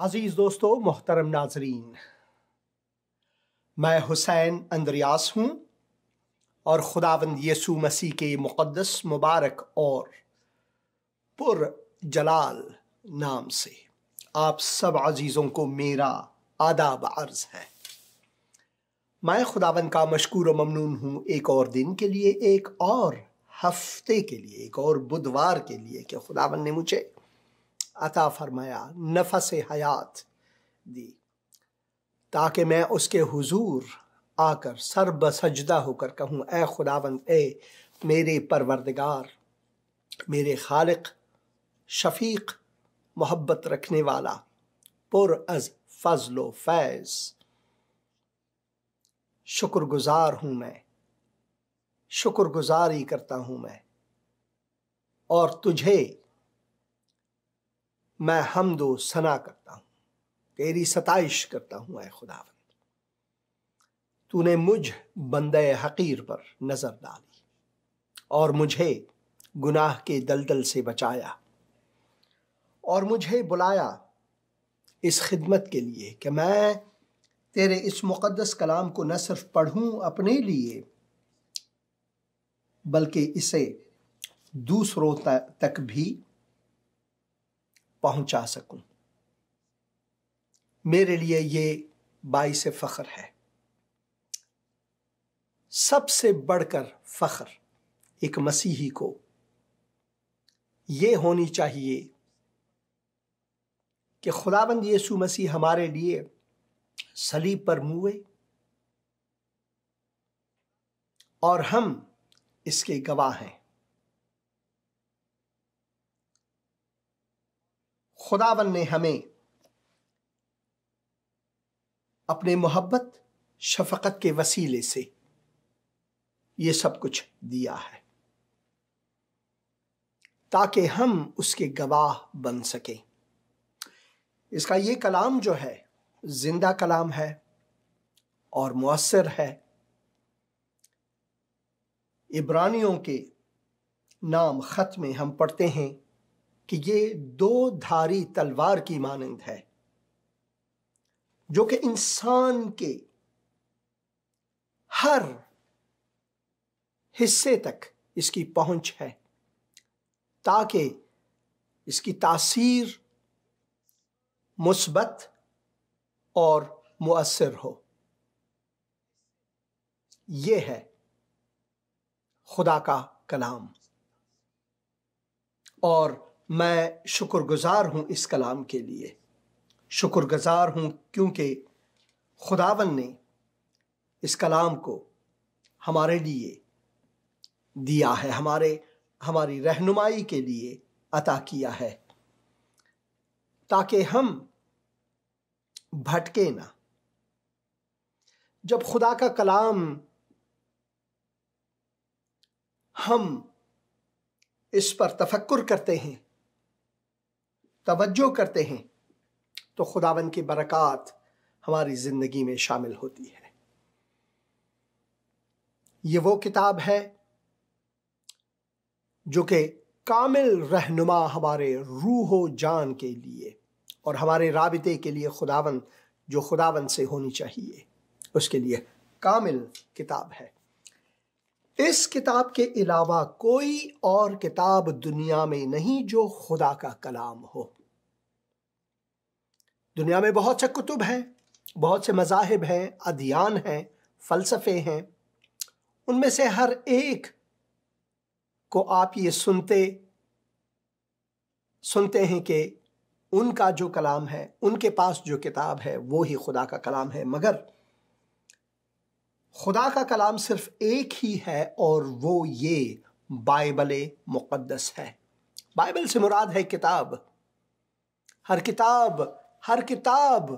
अजीज दोस्तों, मोहतरम नाजरीन, मैं हुसैन अंद्रियास हूँ और खुदावंद यीशु मसीह के मुक़द्दस, मुबारक और पुर जलाल नाम से आप सब अजीज़ों को मेरा आदाब अर्ज़ है। मैं खुदावंद का मशकूर व ममनून हूँ एक और दिन के लिए, एक और हफ्ते के लिए, एक और बुधवार के लिए कि खुदावंद ने मुझे अता फरमाया, नफस हयात दी, ताकि मैं उसके हुजूर आकर सर बसजदा होकर कहूँ, ए खुदावंद, ए मेरे परवरदिगार, मेरे खालिक, शफीक, मोहब्बत रखने वाला, पुर अज फजलो फैज़, शुक्रगुजार हूँ मैं, शुक्रगुजारी करता हूँ मैं, और तुझे मैं हम्दो सना करता हूँ, तेरी सताइश करता हूँ। ऐ खुदावंद, तूने मुझ बंदे हकीर पर नजर डाली और मुझे गुनाह के दलदल से बचाया और मुझे बुलाया इस खिदमत के लिए कि मैं तेरे इस मुक़द्दस कलाम को न सिर्फ पढ़ूं अपने लिए, बल्कि इसे दूसरों तक भी पहुंचा सकूं। मेरे लिए ये बाइस फ़ख्र है। सबसे बढ़कर फ़ख्र एक मसीही को ये होनी चाहिए कि खुदाबंद यीशु मसीह हमारे लिए सलीब पर मुए और हम इसके गवाह हैं। खुदाबंद ने हमें अपने मोहब्बत शफकत के वसीले से ये सब कुछ दिया है ताकि हम उसके गवाह बन सकें। इसका ये कलाम जो है जिंदा कलाम है और मुअस्सिर है। इब्रानियों के नाम खत में हम पढ़ते हैं कि ये दो धारी तलवार की मानंद है, जो कि इंसान के हर हिस्से तक इसकी पहुंच है, ताकि इसकी तासीर मुस्बत और मुअस्सिर हो। ये है खुदा का कलाम और मैं शुक्रगुजार हूं इस कलाम के लिए। शुक्रगुजार हूं क्योंकि खुदावन ने इस कलाम को हमारे लिए दिया है, हमारी रहनुमाई के लिए अता किया है, ताकि हम भटके ना। जब खुदा का कलाम हम इस पर तफक्कुर करते हैं, तवज्जो करते हैं, तो खुदावन की बरक़ात हमारी ज़िंदगी में शामिल होती है। ये वो किताब है जो कि कामिल रहनुमा हमारे रूहो जान के लिए और हमारे राबिते के लिए जो खुदावन से होनी चाहिए, उसके लिए कामिल किताब है। इस किताब के अलावा कोई और किताब दुनिया में नहीं जो खुदा का कलाम हो। दुनिया में बहुत से कुतुब हैं, बहुत से मज़ाहिब हैं, अदियान हैं, फ़लसफ़े हैं। उनमें से हर एक को आप ये सुनते हैं कि उनका जो कलाम है, उनके पास जो किताब है, वो ही खुदा का कलाम है। मगर खुदा का कलाम सिर्फ एक ही है और वो ये बाइबल मुक़द्दस है। बाइबल से मुराद है किताब। हर किताब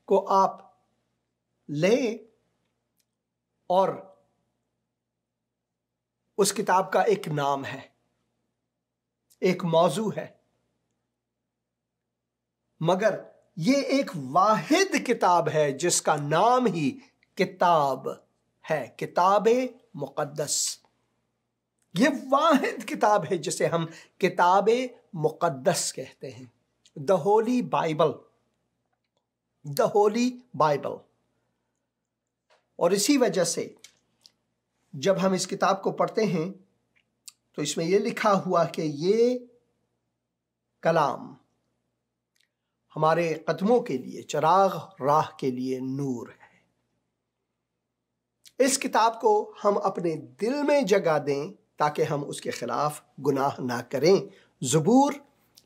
को आप लें और उस किताब का एक नाम है, एक मौजू है, मगर ये एक वाहिद किताब है जिसका नाम ही किताब है, किताब मुक़द्दस। ये वाहिद किताब है जिसे हम किताब मुक़द्दस कहते हैं, the Holi Bible. The Holi Bible. और इसी वजह से जब हम इस किताब को पढ़ते हैं तो इसमें यह लिखा हुआ कि ये कलाम हमारे कदमों के लिए चिराग, राह के लिए नूर है। इस किताब को हम अपने दिल में जगह दें ताकि हम उसके खिलाफ गुनाह ना करें। ज़बूर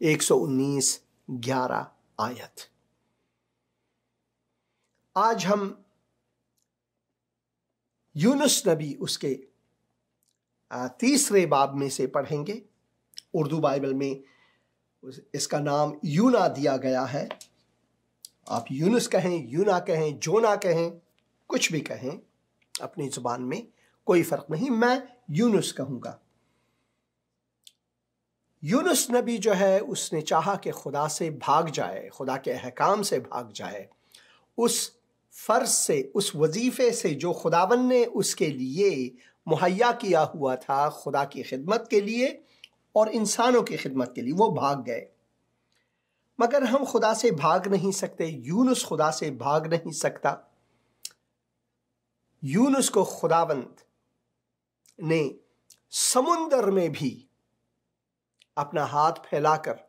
119:11 आयत। आज हम यूनुस नबी उसके 3 बाब में से पढ़ेंगे। उर्दू बाइबल में इसका नाम यूना दिया गया है। आप यूनुस कहें, यूना कहें, जोना कहें, कुछ भी कहें, अपनी जुबान में कोई फर्क नहीं, मैं यूनुस कहूंगा। यूनुस नबी जो है उसने चाहा कि खुदा से भाग जाए, खुदा के अहकाम से भाग जाए, उस फर्ज से, उस वजीफे से जो खुदावन ने उसके लिए मुहैया किया हुआ था, खुदा की खिदमत के लिए और इंसानों की खिदमत के लिए, वो भाग गए। मगर हम खुदा से भाग नहीं सकते। यूनुस खुदा से भाग नहीं सकता। यूनुस को खुदावंद ने समुंदर में भी अपना हाथ फैलाकर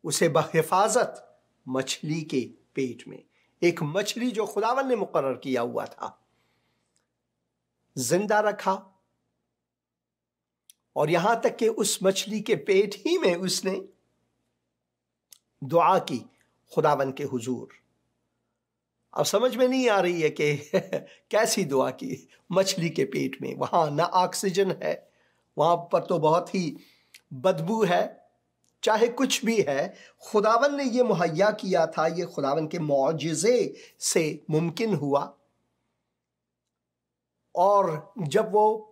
उसे बहिफाजत मछली के पेट में, एक मछली जो खुदावन ने मुकर्रर किया हुआ था, जिंदा रखा। और यहां तक कि उस मछली के पेट ही में उसने दुआ की खुदावन के हुजूर। अब समझ में नहीं आ रही है कि कैसी दुआ की मछली के पेट में। वहां ना ऑक्सीजन है, वहां पर तो बहुत ही बदबू है, चाहे कुछ भी है, खुदावन ने यह मुहैया किया था। यह खुदावन के मौजिज़े से मुमकिन हुआ। और जब वो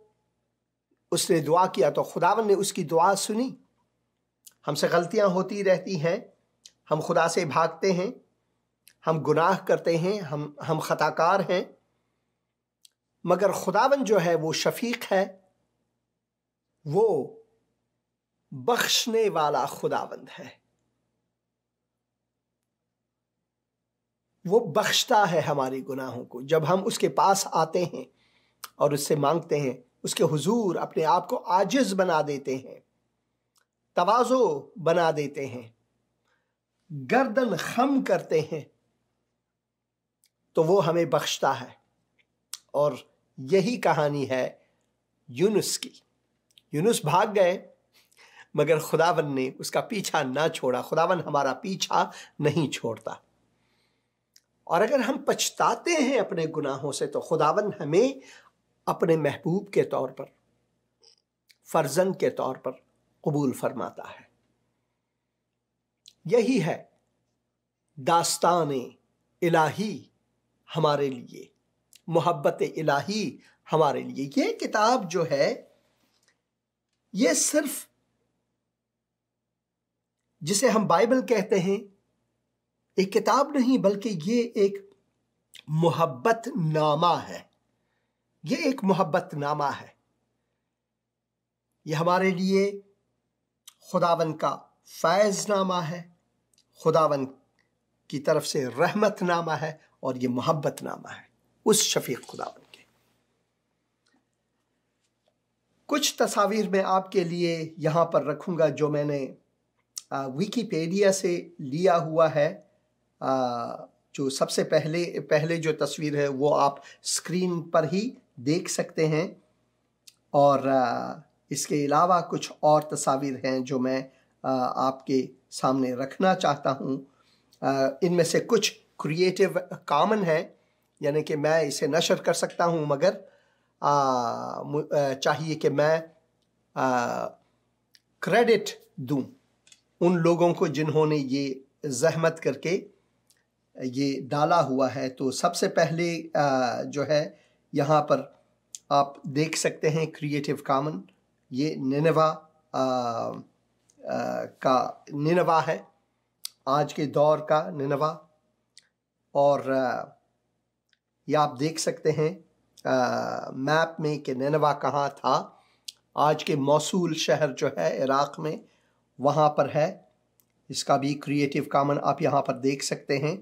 उसने दुआ किया तो खुदावन ने उसकी दुआ सुनी। हमसे गलतियां होती रहती हैं, हम खुदा से भागते हैं, हम गुनाह करते हैं, हम खताकार हैं। मगर खुदावन जो है वो शफीक है, वो बख्शने वाला खुदावंद है। वो बख्शता है हमारे गुनाहों को। जब हम उसके पास आते हैं और उससे मांगते हैं, उसके हुजूर अपने आप को आजिज बना देते हैं, तवाज़ो बना देते हैं, गर्दन खम करते हैं, तो वो हमें बख्शता है। और यही कहानी है यूनुस की। यूनुस भाग गए मगर खुदावन ने उसका पीछा ना छोड़ा। खुदावन हमारा पीछा नहीं छोड़ता। और अगर हम पछताते हैं अपने गुनाहों से तो खुदावन हमें अपने महबूब के तौर पर, फर्जंद के तौर पर कबूल फरमाता है। यही है दास्तान इलाही हमारे लिए, मोहब्बत इलाही हमारे लिए। ये किताब जो है ये सिर्फ, जिसे हम बाइबल कहते हैं, एक किताब नहीं बल्कि ये एक मोहब्बत नामा है। ये एक मोहब्बत नामा है। ये हमारे लिए खुदावन का फैज़नामा है, खुदावन की तरफ से रहमतनामा है, और ये मोहब्बतनामा है उस शफीक खुदावन के। कुछ तस्वीर मैं आपके लिए यहाँ पर रखूँगा जो मैंने विकिपीडिया से लिया हुआ है। जो सबसे पहले जो तस्वीर है वो आप स्क्रीन पर ही देख सकते हैं। और इसके अलावा कुछ और तस्वीर हैं जो मैं आपके सामने रखना चाहता हूँ। इनमें से कुछ क्रिएटिव कॉमन है, यानी कि मैं इसे नशर कर सकता हूँ, मगर चाहिए कि मैं क्रेडिट दूँ उन लोगों को जिन्होंने ये जहमत करके ये डाला हुआ है। तो सबसे पहले जो है यहाँ पर आप देख सकते हैं क्रिएटिव कॉमन, ये निनवा का निनवा है, आज के दौर का निनवा। और ये आप देख सकते हैं मैप में कि निनवा कहाँ था। आज के मौसूल शहर जो है इराक़ में, वहाँ पर है। इसका भी क्रिएटिव कॉमन आप यहाँ पर देख सकते हैं।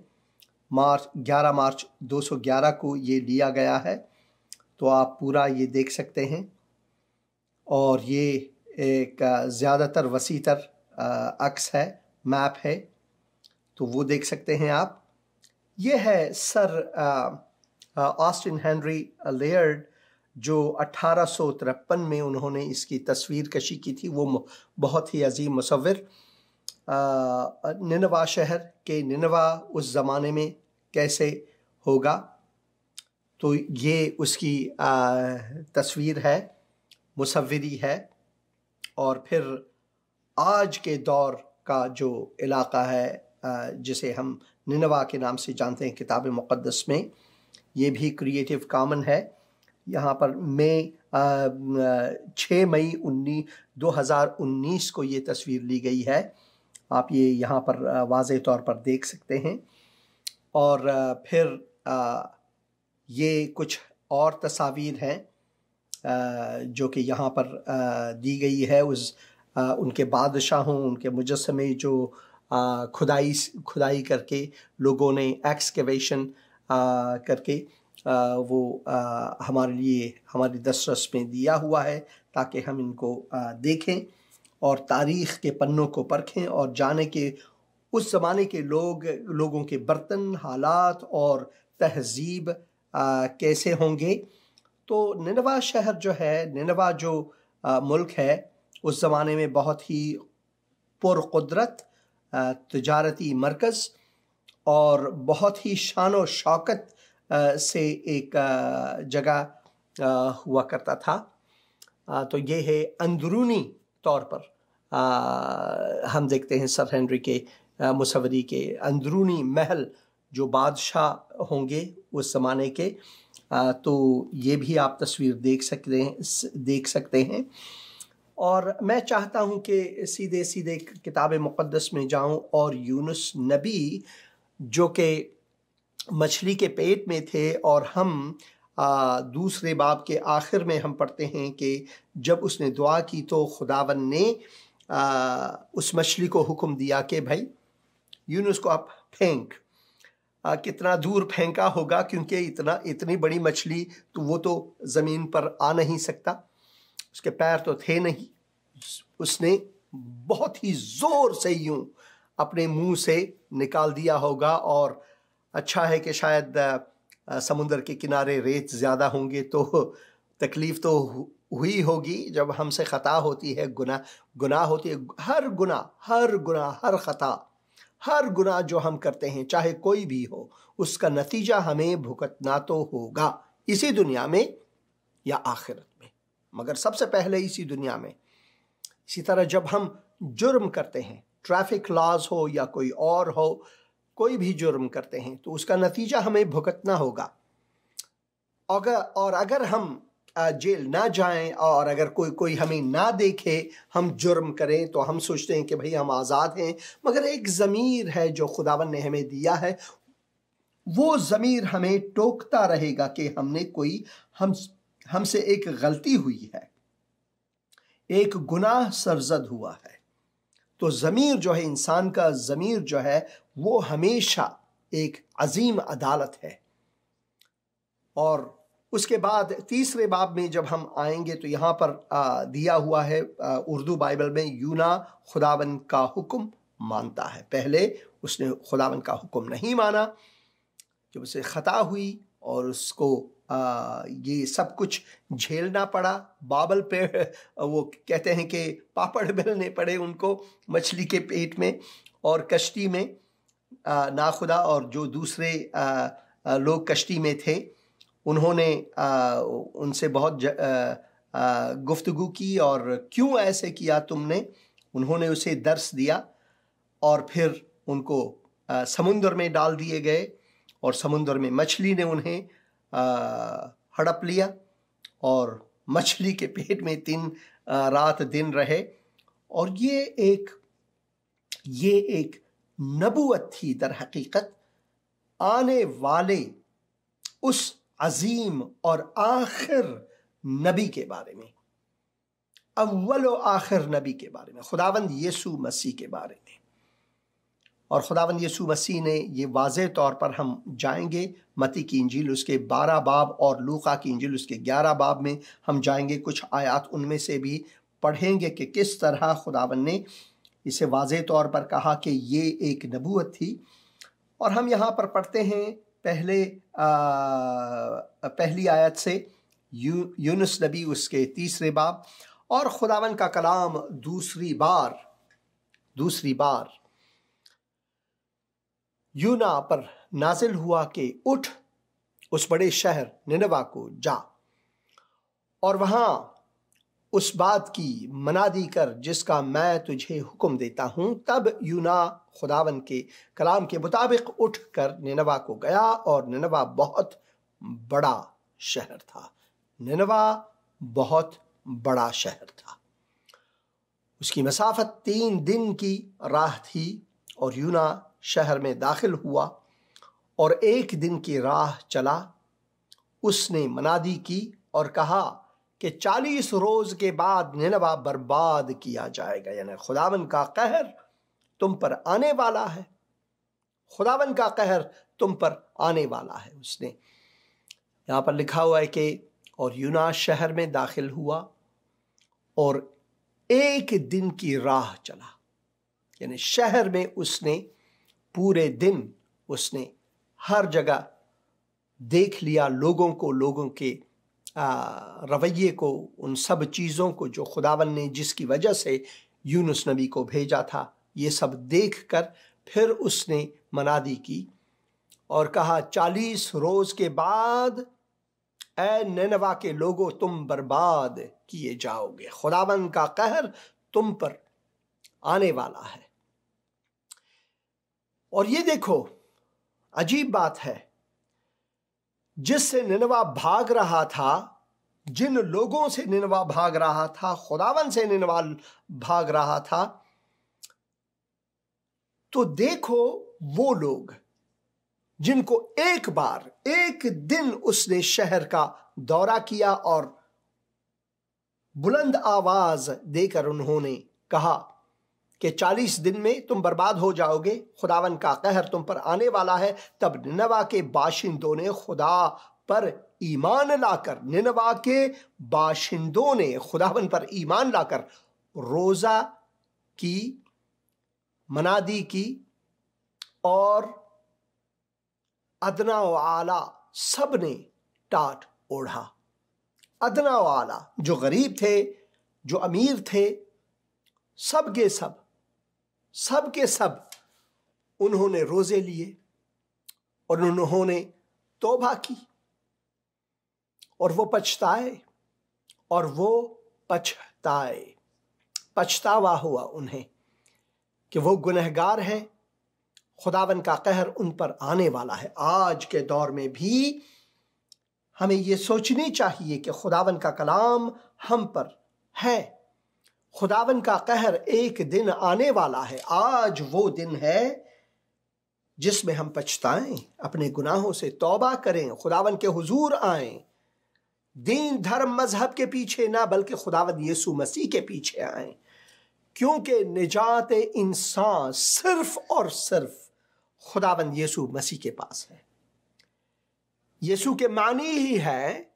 11 मार्च 211 को ये लिया गया है। तो आप पूरा ये देख सकते हैं, और ये एक ज़्यादातर वसीतर अक्स है, मैप है, तो वो देख सकते हैं आप। ये है सर ऑस्टिन हेनरी लेयर्ड, जो 1853 में उन्होंने इसकी तस्वीर कशी की थी। वो बहुत ही अजीम मुसव्विर। निनवा शहर के निनवा उस ज़माने में कैसे होगा, तो ये उसकी तस्वीर है, मुसव्विरी है। और फिर आज के दौर का जो इलाका है जिसे हम निनवा के नाम से जानते हैं किताब मुक़द्दस में, ये भी क्रिएटिव कॉमन है। यहाँ पर 6 मई 2019 को ये तस्वीर ली गई है। आप ये यहाँ पर वाज़े तौर पर देख सकते हैं। और फिर ये कुछ और तस्वीर हैं जो कि यहाँ पर दी गई है। उनके बादशाहों, उनके मुजस्समे जो खुदाई करके लोगों ने एक्सकेवेशन करके वो हमारे लिए हमारी दस्तरस में दिया हुआ है, ताकि हम इनको देखें और तारीख़ के पन्नों को परखें और जाने कि उस ज़माने के लोगों के बर्तन, हालात और तहज़ीब कैसे होंगे। तो निनवा शहर जो है, निनवा जो मुल्क है, उस ज़माने में बहुत ही पुरक़ुदरत तिजारती मरकज़ और बहुत ही शान और शौकत से एक जगह हुआ करता था। तो ये है अंदरूनी तौर पर हम देखते हैं सर हेनरी के मुसव्वरी के अंदरूनी महल जो बादशाह होंगे उस ज़माने के। तो ये भी आप तस्वीर देख सकते हैं। और मैं चाहता हूँ कि सीधे सीधे किताब मुक़द्दस में जाऊँ और यूनुस नबी जो कि मछली के पेट में थे, और हम दूसरे बाब के आखिर में हम पढ़ते हैं कि जब उसने दुआ की तो खुदावन ने उस मछली को हुक्म दिया कि भाई यूनुस को आप फेंक। कितना दूर फेंका होगा, क्योंकि इतनी बड़ी मछली तो वो तो ज़मीन पर आ नहीं सकता, उसके पैर तो थे नहीं। उसने बहुत ही ज़ोर से यूं अपने मुंह से निकाल दिया होगा। और अच्छा है कि शायद समुद्र के किनारे रेत ज़्यादा होंगे तो तकलीफ़ तो हुई होगी। जब हमसे ख़ता होती है, गुनाह होती है, हर ख़ता, हर गुनाह जो हम करते हैं, चाहे कोई भी हो, उसका नतीजा हमें भुगतना तो होगा, इसी दुनिया में या आखिरत में, मगर सबसे पहले इसी दुनिया में। इसी तरह जब हम जुर्म करते हैं, ट्रैफिक लॉज हो या कोई और हो, कोई भी जुर्म करते हैं तो उसका नतीजा हमें भुगतना होगा। और अगर हम जेल ना जाएं और अगर कोई हमें ना देखे हम जुर्म करें, तो हम सोचते हैं कि भाई हम आज़ाद हैं। मगर एक ज़मीर है जो खुदावन ने हमें दिया है, वो ज़मीर हमें टोकता रहेगा कि हमसे एक गलती हुई है, एक गुनाह सरजद हुआ है। तो ज़मीर जो है, इंसान का ज़मीर जो है, वो हमेशा एक अजीम अदालत है। और उसके बाद तीसरे बाब में जब हम आएंगे तो यहाँ पर दिया हुआ है उर्दू बाइबल में, यूना खुदावन का हुक्म मानता है। पहले उसने खुदावन का हुक्म नहीं माना, जब उसे ख़ता हुई और उसको ये सब कुछ झेलना पड़ा। बाबल पे वो कहते हैं कि पापड़ बेलने पड़े उनको मछली के पेट में और कश्ती में। नाखुदा और जो दूसरे लोग कश्ती में थे, उन्होंने उनसे बहुत गुफ्तगू की और क्यों ऐसे किया तुमने। उन्होंने उसे दर्स दिया और फिर उनको समुद्र में डाल दिए गए और समुद्र में मछली ने उन्हें हड़प लिया और मछली के पेट में 3 रात दिन रहे। और ये एक नबूवत थी दर हकीकत आने वाले उस अजीम और आखिर नबी के बारे में, अव्वल और आखिर नबी के बारे में, खुदावंद यीशु मसीह के बारे में। और खुदावंद यीशु मसीह ने ये वाज़ेह तौर पर, हम जाएंगे मत्ती की इंजील उसके 12 बाब और लूका की इंजील उसके 11 बाब में हम जाएंगे, कुछ आयात उनमें से भी पढ़ेंगे कि किस तरह खुदावंद ने इसे वाज़ेह तौर पर कहा कि ये एक नबूवत थी। और हम यहाँ पर पढ़ते हैं पहली आयत से यूनुस नबी उसके 3 बाब। और खुदावंद का कलाम दूसरी बार यूना पर नाजिल हुआ कि उठ, उस बड़े शहर निनवा को जा और वहां उस बात की मनादी कर जिसका मैं तुझे हुक्म देता हूं। तब यूना खुदावंद के कलाम के मुताबिक उठकर निनवा को गया, और निनवा बहुत बड़ा शहर था। निनवा बहुत बड़ा शहर था। उसकी मसाफत 3 दिन की राह थी, और यूना शहर में दाखिल हुआ और 1 दिन की राह चला। उसने मनादी की और कहा कि 40 रोज के बाद निनवा बर्बाद किया जाएगा, यानी खुदावंद का कहर तुम पर आने वाला है। खुदावंद का कहर तुम पर आने वाला है। उसने यहां पर लिखा हुआ है कि और यूना शहर में दाखिल हुआ और 1 दिन की राह चला, यानी शहर में उसने पूरे दिन उसने हर जगह देख लिया लोगों को, लोगों के रवैये को, उन सब चीज़ों को जो खुदावंद ने जिसकी वजह से यूनुस नबी को भेजा था, ये सब देखकर फिर उसने मनादी की और कहा 40 रोज के बाद ऐ निनवा के लोगों तुम बर्बाद किए जाओगे। खुदावंद का कहर तुम पर आने वाला है। और ये देखो अजीब बात है, जिससे निनवा भाग रहा था, जिन लोगों से निनवा भाग रहा था, खुदावंद से निनवा भाग रहा था, तो देखो वो लोग जिनको एक बार 1 दिन उसने शहर का दौरा किया और बुलंद आवाज देकर उन्होंने कहा कि 40 दिन में तुम बर्बाद हो जाओगे, खुदावंद का कहर तुम पर आने वाला है। तब निनवा के बाशिंदों ने खुदा पर ईमान लाकर, निनवा के बाशिंदों ने खुदावंद पर ईमान लाकर रोजा की, मनादी की और अदना व आला सब ने टाट ओढ़ा। अदना व आला, जो गरीब थे, जो अमीर थे, सब के सब उन्होंने रोजे लिए और उन्होंने तौबा की और वो पछताए। पछतावा हुआ उन्हें कि वो गुनहगार हैं, खुदावंद का कहर उन पर आने वाला है। आज के दौर में भी हमें ये सोचनी चाहिए कि खुदावंद का कलाम हम पर है। खुदावंद का कहर एक दिन आने वाला है। आज वो दिन है जिसमें हम पछताएं, अपने गुनाहों से तौबा करें, खुदावंद के हुजूर आएं, दीन धर्म मजहब के पीछे ना बल्कि खुदावंद यीशु मसीह के पीछे आएं, क्योंकि निजात इंसान सिर्फ और सिर्फ खुदावंद यीशु मसीह के पास है। यीशु के मानी ही है,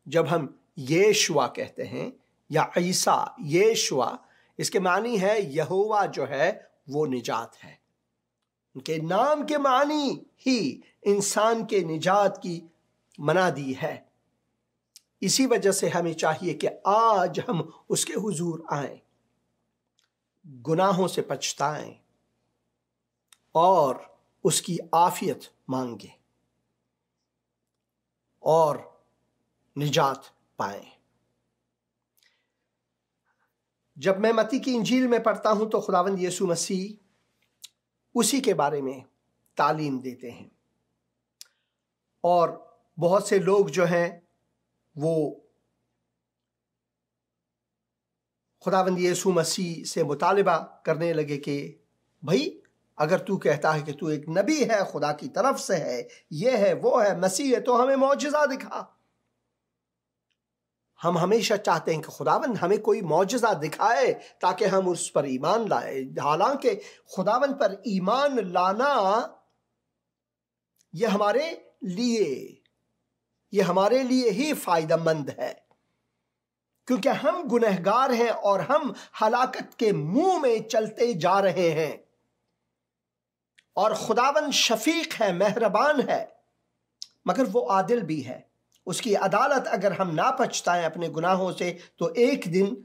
जब हम यीशुआ कहते हैं या ईसा, यीशुआ इसके मानी है यहोवा जो है वो निजात है। उनके नाम के मानी ही इंसान के निजात की मनादी है। इसी वजह से हमें चाहिए कि आज हम उसके हुजूर आएं, गुनाहों से पछताएं और उसकी आफियत मांगे और निजात पाएं। जब मैं मत्ती की इंजील में पढ़ता हूं तो खुदावंद यीशु मसीह उसी के बारे में तालीम देते हैं, और बहुत से लोग जो हैं वो खुदावंद यीशु मसीह से मुतालिबा करने लगे कि भाई अगर तू कहता है कि तू एक नबी है, खुदा की तरफ से है, ये है वो है, मसीह है, तो हमें मौजज़ा दिखा, हम हमेशा चाहते हैं कि खुदावंद हमें कोई मौजज़ा दिखाए ताकि हम उस पर ईमान लाए। हालांकि खुदावंद पर ईमान लाना यह हमारे लिए ही फायदेमंद है, क्योंकि हम गुनहगार हैं और हम हलाकत के मुंह में चलते जा रहे हैं। और खुदावंद शफीक है, मेहरबान है, मगर वो आदिल भी है। उसकी अदालत अगर हम ना पछताएं अपने गुनाहों से तो एक दिन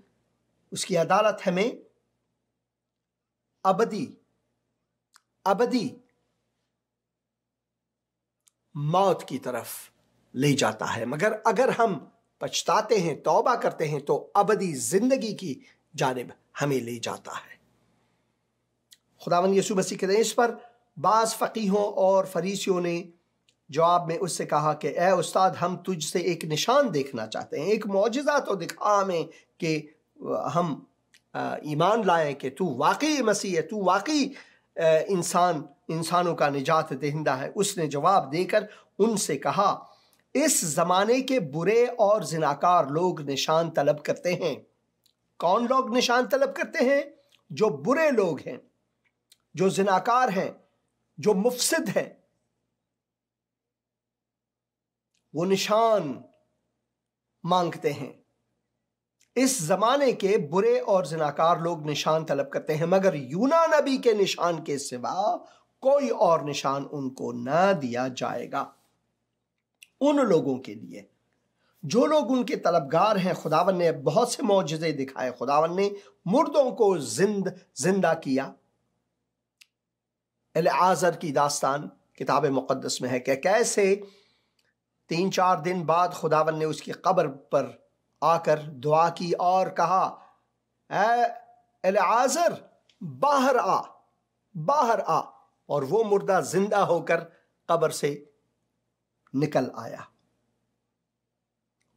उसकी अदालत हमें अबदी मौत की तरफ ले जाता है। मगर अगर हम पछताते हैं, तौबा करते हैं, तो अबदी जिंदगी की जानिब हमें ले जाता है। खुदावंद यीशु मसीह कहते हैं। इस पर बाज़ फ़कीहों और फरीसियों ने जवाब में उससे कहा कि ए उस्ताद, हम तुझसे एक निशान देखना चाहते हैं, एक मौजज़ा तो दिखा हमें कि हम ईमान लाएं कि तू वाकई मसीह है, तू वाकई इंसानों का निजात दहिंदा है। उसने जवाब देकर उनसे कहा, इस ज़माने के बुरे और ज़िनाकार लोग निशान तलब करते हैं। कौन लोग निशान तलब करते हैं? जो बुरे लोग हैं, जो ज़िनाकार हैं, जो मुफसिद हैं, वो निशान मांगते हैं। इस जमाने के बुरे और ज़िनाकार लोग निशान तलब करते हैं, मगर यूना नबी के निशान के सिवा कोई और निशान उनको न दिया जाएगा। उन लोगों के लिए जो लोग उनके तलबगार हैं, खुदावन ने बहुत से मौजज़े दिखाए। खुदावन ने मुर्दों को जिंदा किया। एलिआज़र की दास्तान किताब मुक़द्दस में है कि कैसे 3-4 दिन बाद खुदावन ने उसकी कब्र पर आकर दुआ की और कहा, ऐ एलिआज़र बाहर आ, बाहर आ। और वो मुर्दा जिंदा होकर कब्र से निकल आया।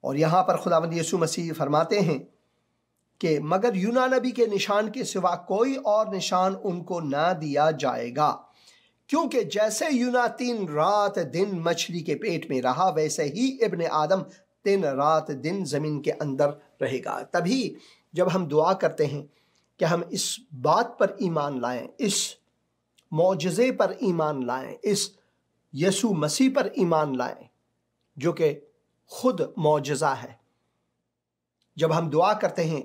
और यहां पर खुदावंद यीशु मसीह फरमाते हैं कि मगर यूना नबी के निशान के सिवा कोई और निशान उनको ना दिया जाएगा, क्योंकि जैसे यूना 3 रात दिन मछली के पेट में रहा, वैसे ही इब्ने आदम 3 रात दिन जमीन के अंदर रहेगा। तभी जब हम दुआ करते हैं कि हम इस बात पर ईमान लाएं, इस मौजज़े पर ईमान लाएं, इस यीशु मसीह पर ईमान लाएं जो कि खुद मौजज़ा है। जब हम दुआ करते हैं,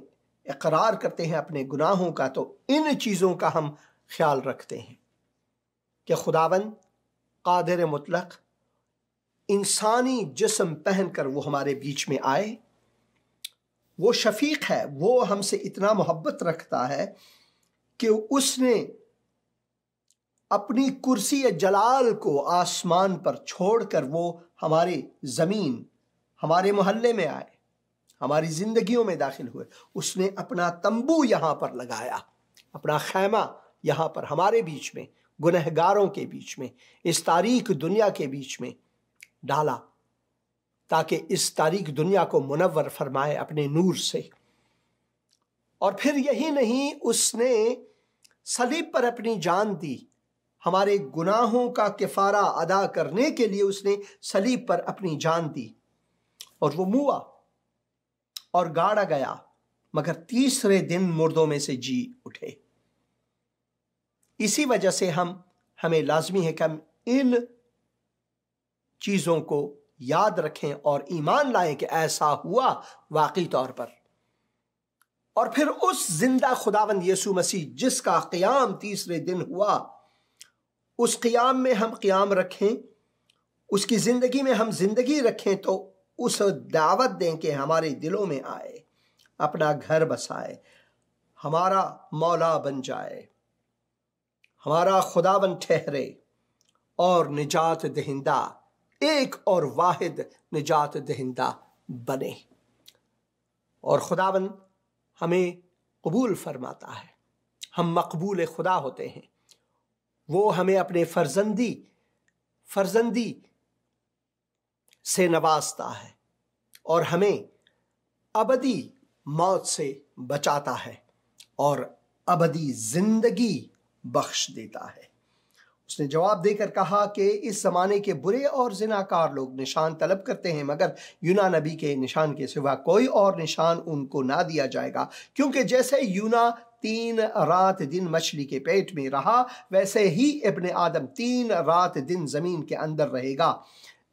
इकरार करते हैं अपने गुनाहों का, तो इन चीज़ों का हम ख्याल रखते हैं कि खुदावंद कादिर मुतलक इंसानी जिस्म पहनकर वो हमारे बीच में आए। वो शफीक है, वो हमसे इतना मोहब्बत रखता है कि उसने अपनी कुर्सी जलाल को आसमान पर छोड़कर वो हमारी ज़मीन, हमारे मोहल्ले में आए, हमारी जिंदगियों में दाखिल हुए। उसने अपना तंबू यहाँ पर लगाया, अपना खैमा यहाँ पर हमारे बीच में, गुनहगारों के बीच में, इस तारीक दुनिया के बीच में डाला, ताकि इस तारीक दुनिया को मुनव्वर फरमाए अपने नूर से। और फिर यही नहीं, उसने सलीब पर अपनी जान दी। हमारे गुनाहों का किफारा अदा करने के लिए उसने सलीब पर अपनी जान दी। और वो मुआ और गाड़ा गया, मगर तीसरे दिन मुर्दों में से जी उठे। इसी वजह से हमें लाजमी है कि हम इन चीज़ों को याद रखें और ईमान लाएं कि ऐसा हुआ वाकई तौर पर। और फिर उस जिंदा खुदावंद यीशु मसीह जिसका क़याम तीसरे दिन हुआ, उस क़याम में हम क़याम रखें, उसकी ज़िंदगी में हम ज़िंदगी रखें, तो उस दावत दें कि हमारे दिलों में आए, अपना घर बसाए, हमारा मौला बन जाए, हमारा खुदावन ठहरे और निजात दहिंदा, एक और वाहिद निजात दहिंदा बने। और खुदावन हमें कबूल फरमाता है, हम मकबूल खुदा होते हैं। वो हमें अपने फर्जंदी से नवाजता है और हमें अबदी मौत से बचाता है और अबदी जिंदगी बख्श देता है। उसने जवाब देकर कहा कि इस जमाने के बुरे और जिनाकार लोग निशान तलब करते हैं, मगर यूना नबी के निशान के सिवा कोई और निशान उनको ना दिया जाएगा, क्योंकि जैसे यूना 3 रात दिन मछली के पेट में रहा, वैसे ही इब्ने आदम 3 रात दिन जमीन के अंदर रहेगा।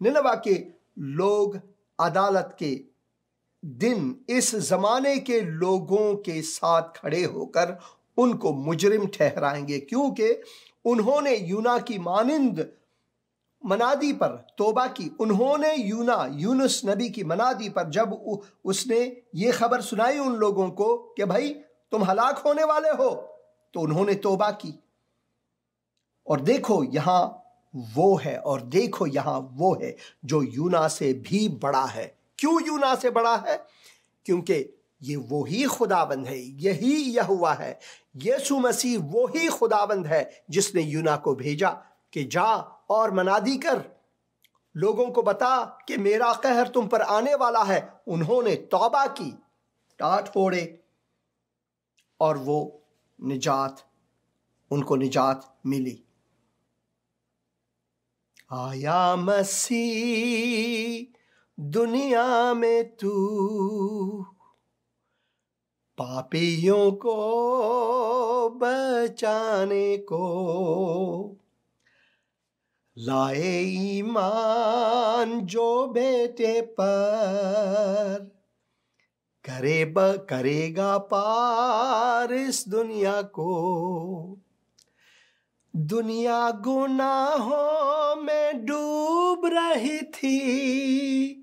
निनवा के लोग अदालत के दिन इस जमाने के लोगों के साथ खड़े होकर उनको मुजरिम ठहराएंगे, क्योंकि उन्होंने यूना की मानिंद मनादी पर तौबा की। उन्होंने यूनुस नबी की मनादी पर जब उसने ये खबर सुनाई उन लोगों को कि भाई तुम हलाक होने वाले हो, तो उन्होंने तौबा की। और देखो यहां वो है, और देखो यहां वो है जो यूना से भी बड़ा है। क्यों यूना से बड़ा है? क्योंकि ये वही खुदाबंद है, यही यहोवा है। यीशु मसीह वही खुदाबंद है जिसने यूना को भेजा कि जा और मनादी कर, लोगों को बता कि मेरा कहर तुम पर आने वाला है। उन्होंने तौबा की, टाट फोड़े, और वो उनको निजात मिली। आया मसीह दुनिया में तू, पापियों को बचाने को, लाए ईमान जो बेटे पर, करेगा पार इस दुनिया को। दुनिया गुनाहों में डूब रही थी,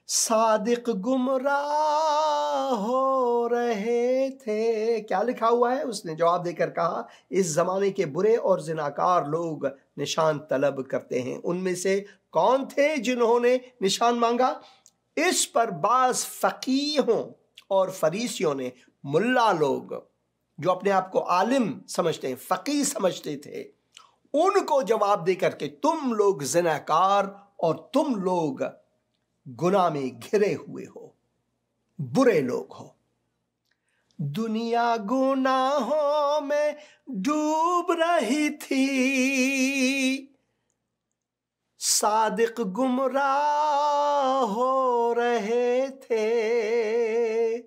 सादिक गुमराह हो रहे थे। क्या लिखा हुआ है? उसने जवाब देकर कहा, इस जमाने के बुरे और जिनाकार लोग निशान तलब करते हैं। उनमें से कौन थे जिन्होंने निशान मांगा? इस पर बाज फकीहों और फरीसियों ने, मुल्ला लोग जो अपने आप को आलिम समझते हैं, फकीह समझते थे, उनको जवाब देकर के तुम लोग जिनाकार और तुम लोग गुनाह में घिरे हुए हो, बुरे लोग हो। दुनिया गुनाहों में डूब रही थी, सादिक गुमराह हो रहे थे।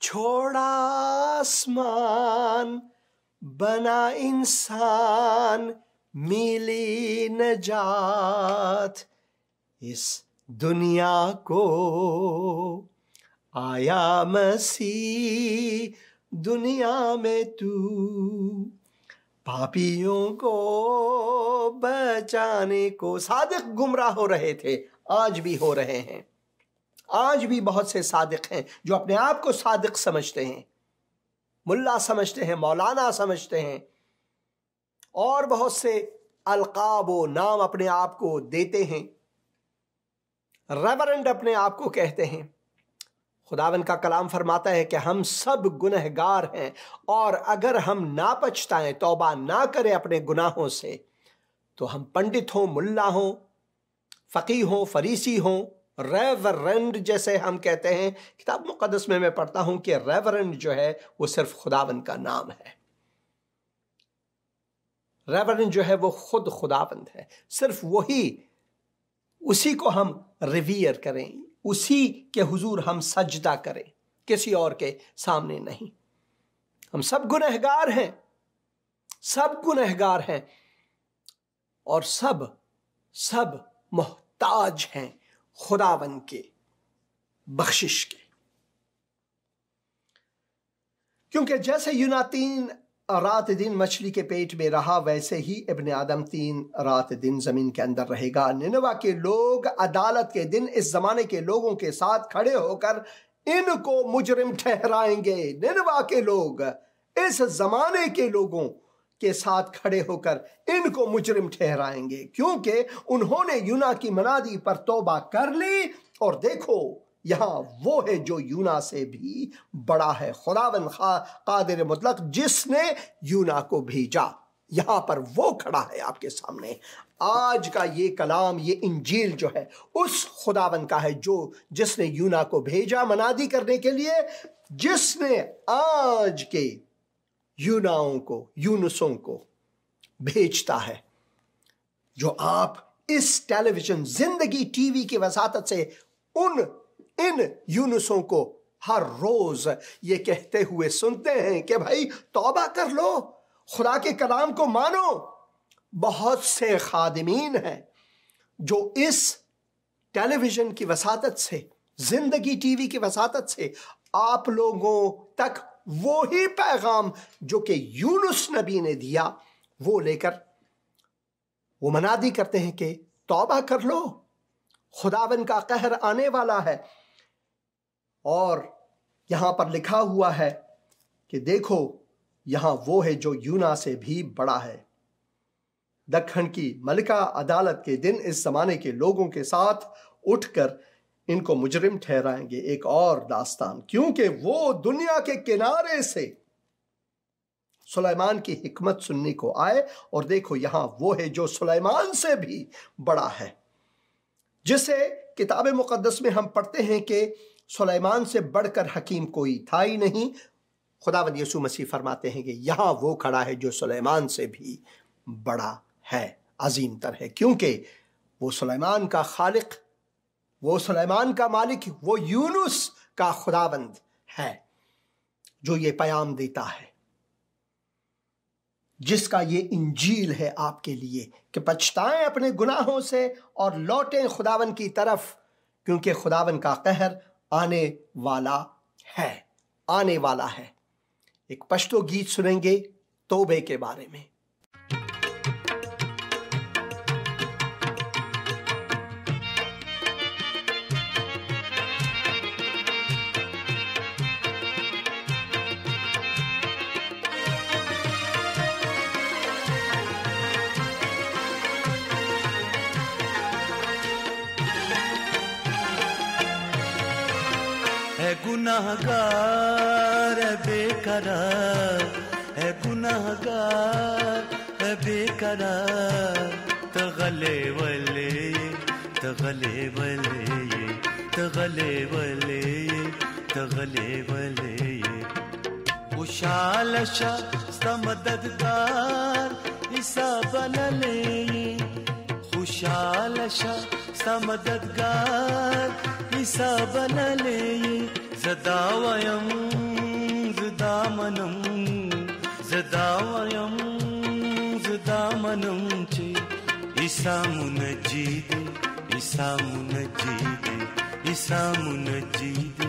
छोड़ा आसमान, बना इंसान, मिली नजात इस दुनिया को। आया मसीह दुनिया में तू, पापियों को बचाने को। सादिक गुमराह हो रहे थे, आज भी हो रहे हैं। आज भी बहुत से सादिक हैं जो अपने आप को सादिक समझते हैं, मुल्ला समझते हैं, मौलाना समझते हैं, और बहुत से अलकाब व नाम अपने आप को देते हैं, रेवरेंड अपने आप को कहते हैं। खुदावन का कलाम फरमाता है कि हम सब गुनहगार हैं, और अगर हम ना पछताएं, तौबा ना करें अपने गुनाहों से, तो हम पंडित हों, मुल्ला हों, फकीह हों, फरीसी हों, रेवरेंड जैसे हम कहते हैं। किताब मुकद्दस में मैं पढ़ता हूं कि रेवरेंड जो है वो सिर्फ खुदावन का नाम है। रेवरेंड जो है वो खुद खुदावंद है। सिर्फ वही, उसी को हम रिवियर करें, उसी के हुजूर हम सजदा करें, किसी और के सामने नहीं। हम सब गुनहगार हैं, सब गुनहगार हैं, और सब मोहताज हैं खुदावन के बख्शिश के। क्योंकि जैसे यूना 3 रात दिन मछली के पेट में रहा, वैसे ही इब्ने आदम 3 रात दिन जमीन के अंदर रहेगा। निनवा के लोग अदालत के दिन इस जमाने के लोगों के साथ खड़े होकर इनको मुजरिम ठहराएंगे। निनवा के लोग इस जमाने के लोगों के साथ खड़े होकर इनको मुजरिम ठहराएंगे, क्योंकि उन्होंने यूना की मनादी पर तौबा कर ली। और देखो यहां वो है जो यूना से भी बड़ा है, खुदावन कादिर मुतलक, जिसने यूना को भेजा। यहां पर वो खड़ा है आपके सामने। आज का ये कलाम, ये इंजील जो है, उस खुदावन का है जो जिसने यूना को भेजा मनादी करने के लिए, जिसने आज के यूनाओं को, यूनुसों को भेजता है, जो आप इस टेलीविजन जिंदगी टीवी की वसातत से इन यूनुसों को हर रोज ये कहते हुए सुनते हैं कि भाई तौबा कर लो, खुदा के कलाम को मानो। बहुत से खादिमीन हैं जो इस टेलीविजन की वसातत से, जिंदगी टीवी की वसातत से आप लोगों तक वो ही पैगाम जो कि यूनुस नबी ने दिया वो लेकर वो मनादी करते हैं कि तौबा कर लो, खुदावन का कहर आने वाला है। और यहां पर लिखा हुआ है कि देखो यहां वो है जो यूना से भी बड़ा है। दखन की मलिका अदालत के दिन इस जमाने के लोगों के साथ उठकर इनको मुजरिम ठहराएंगे। एक और दास्तान, क्योंकि वो दुनिया के किनारे से सुलेमान की हिकमत सुनने को आए, और देखो यहां वो है जो सुलेमान से भी बड़ा है, जिसे किताब मुकद्दस में हम पढ़ते हैं कि सुलेमान से बढ़कर हकीम कोई था ही नहीं। खुदावंद यीशु मसीह फरमाते हैं कि यहां वो खड़ा है जो सुलेमान से भी बड़ा है, अजीम तर है, क्योंकि वो सुलेमान का खालिक, वो सुलेमान का मालिक, वो यूनुस का खुदावंद है जो ये पैगाम देता है, जिसका ये इंजील है आपके लिए कि पछताएं अपने गुनाहों से और लौटें खुदावन की तरफ, क्योंकि खुदावन का कहर आने वाला है, आने वाला है। एक पश्तो गीत सुनेंगे तौबे के बारे में। गुनाहगार बेकरार है, गुनाहगार है बेकरार, तगले वले तगले वले तगले वले तगले वले, खुशाल सा मददगार ईसा बनले, खुशाल सा मददगार ईसा बनले, ज़दावयं ज़दामनं ज़दावयं ज़दामनं चे, ईसा मुनजीदे ईसा मुनजीदे ईसा मुनजीदे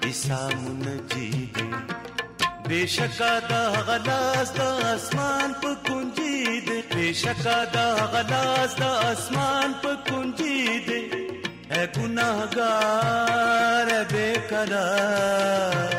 ईसा मुनजीदे, बेशका दा गलास दा आसमान पर कुंजीदे, बेशका दा गलास दा आसमान पर कुंजीदे, है गुनाहगार है बेकरार।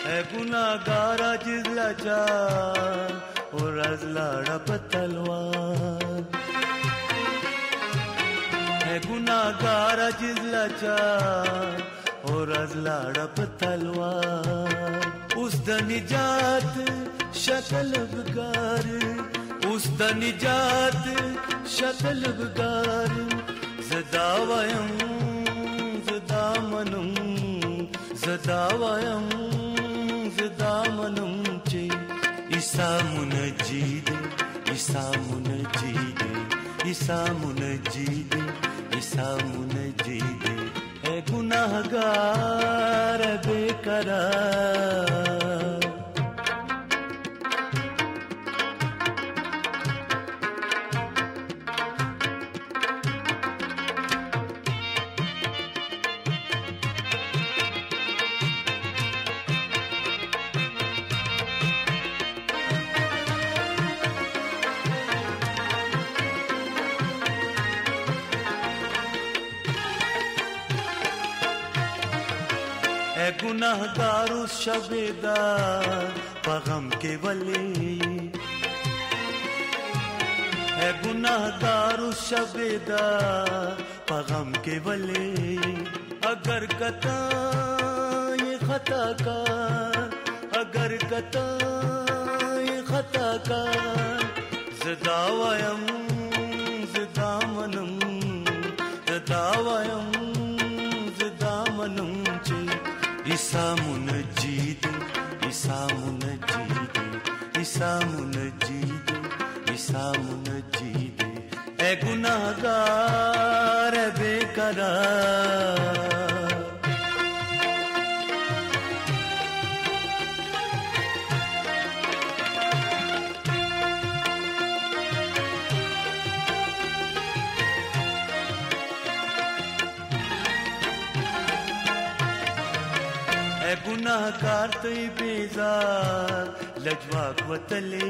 है गुनाहगार जिजला चार और अजलाड़ा पतलवार, है गुनाहगार जिजला चार और अजलाड़ा पतलवार, उस द निजात शक्ल बगार, उस द निजात शक्ल बगार, ज़दावयं ज़दामनं ज़दावयं ज़दामनं चे, ईसा मुनजीदे ईसा मुनजीदे ईसा मुनजीदे ईसा मुनजीदे, है गुनाहगार बेकरार। है गुनाहगार उस शबेदार पगम के वले, है गुनाहगार उस शबेदार पगम के वले, अगर कता ये खता का, अगर कता ये खताकार zidawayam zidamanam zidawayam zidamanam che isamun jid isamun jid isamun jid isamun jid e gunahgar e beqarar गुनाहगार तई बेजार लजवाक वतले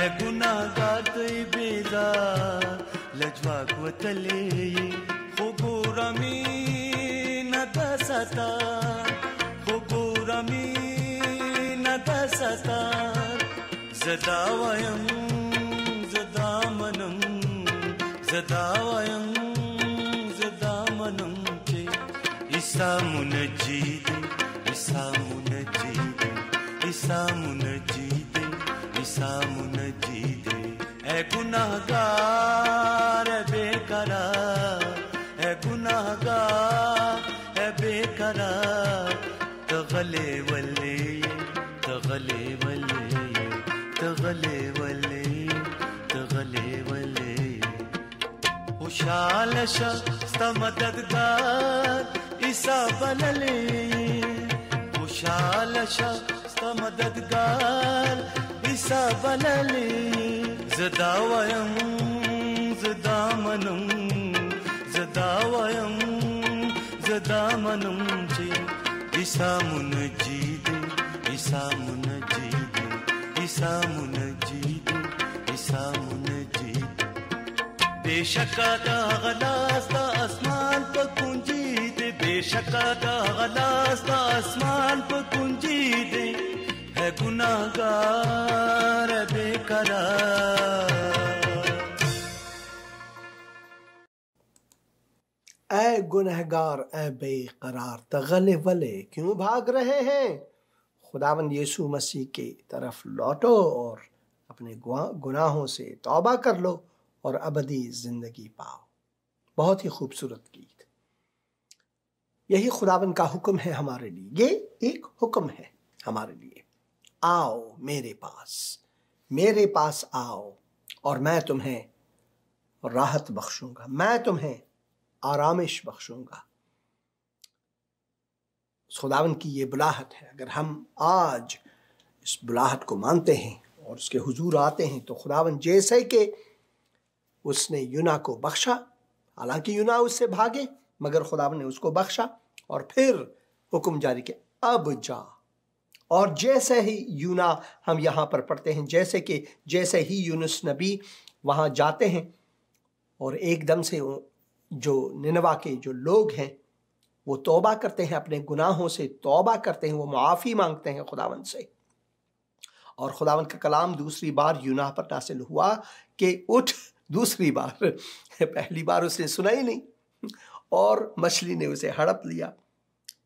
ए गुनाहगार तई बेजार लजवाक वतले खुगुरमी न दसता खुगुरमी न दसता zidawayam zidamanam zidawayam zidamanam isamun jid isamun jid isamun jid isamun jid e gunahgar e beqarar e gunahgar e beqarar taghale wale taghale wale taghale wale taghale wale Khushal sta madadgar isa balale Khushal sta madadgar isa balale zidawayam zidamanam zidawayam zidamanam che isamun jid isamun jid isamun jid isamun jid बेशका दा गलास दा आसमान पर कुंजी दे बेशका दा गलास दा आसमान पर कुंजी दे है गुनाहगार बेकरार ऐ गुनहगार ऐ बेकरार तगले वले क्यों भाग रहे हैं खुदावंद यीशु मसीह की तरफ लौटो और अपने गुनाहों से तौबा कर लो और अबदी जिंदगी पाओ। बहुत ही खूबसूरत गीत। यही खुदावन का हुक्म है हमारे लिए, ये एक हुक्म है हमारे लिए। आओ मेरे पास आओ और मैं तुम्हें राहत बख्शूंगा, मैं तुम्हें आरामिश बख्शूंगा। खुदावन की ये बुलाहट है। अगर हम आज इस बुलाहट को मानते हैं और उसके हुजूर आते हैं तो खुदावन जैसे कि उसने यूना को बख्शा, हालांकि यूना उससे भागे मगर खुदावन ने उसको बख्शा और फिर हुक्म जारी किया अब जा। और जैसे ही यूना हम यहाँ पर पढ़ते हैं जैसे ही यूनुस नबी वहाँ जाते हैं और एकदम से जो निनवा के जो लोग हैं वो तौबा करते हैं, अपने गुनाहों से तौबा करते हैं, वो मुआफ़ी मांगते हैं खुदावन से। और खुदावन का कलाम दूसरी बार यूना पर नासिल हुआ कि उठ। दूसरी बार, पहली बार उसने सुना ही नहीं और मछली ने उसे हड़प लिया,